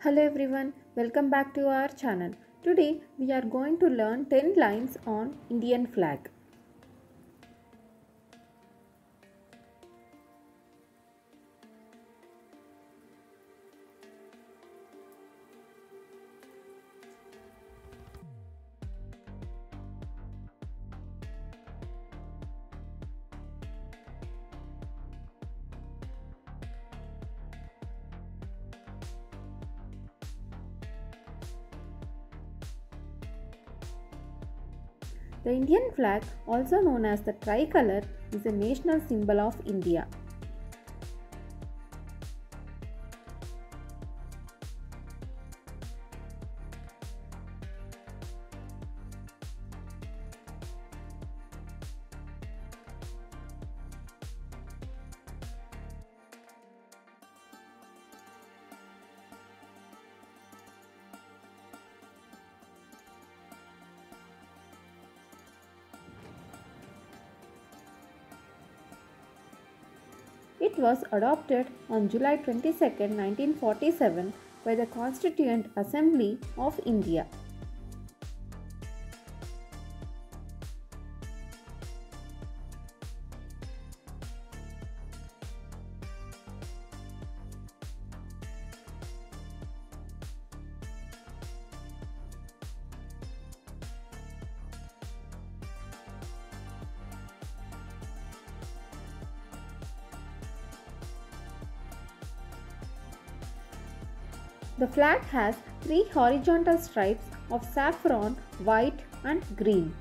Hello everyone, welcome back to our channel. Today we are going to learn 10 lines on Indian flag. The Indian flag, also known as the Tricolor, is a national symbol of India. It was adopted on July 22, 1947 by the Constituent Assembly of India. The flag has three horizontal stripes of saffron, white and green.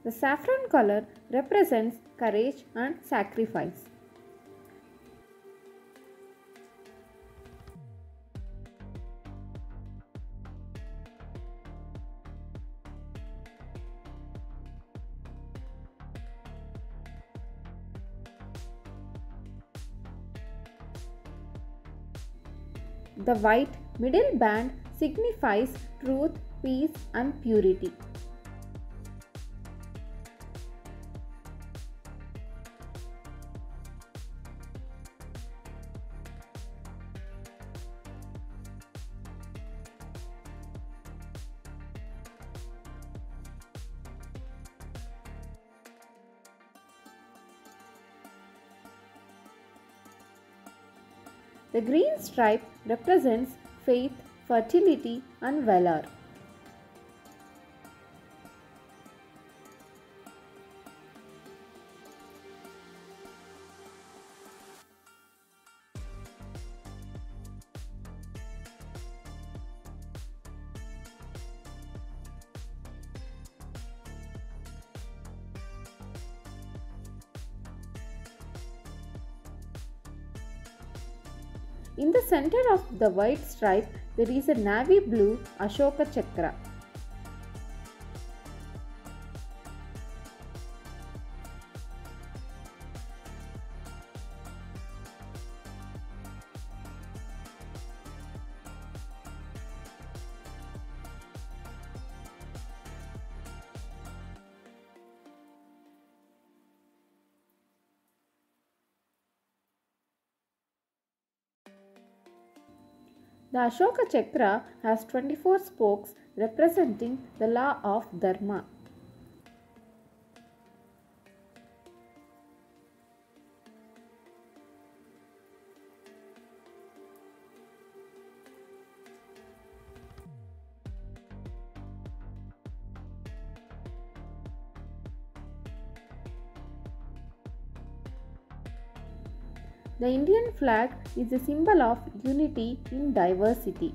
The saffron color represents courage and sacrifice. The white middle band signifies truth, peace and purity. The green stripe represents faith, fertility and valor. In the center of the white stripe, there is a navy blue Ashoka Chakra. The Ashoka Chakra has 24 spokes representing the law of Dharma. The Indian flag is a symbol of unity in diversity.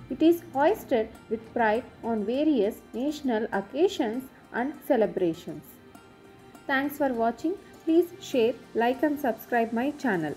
It is hoisted with pride on various national occasions and celebrations. Thanks for watching. Please share, like and subscribe my channel.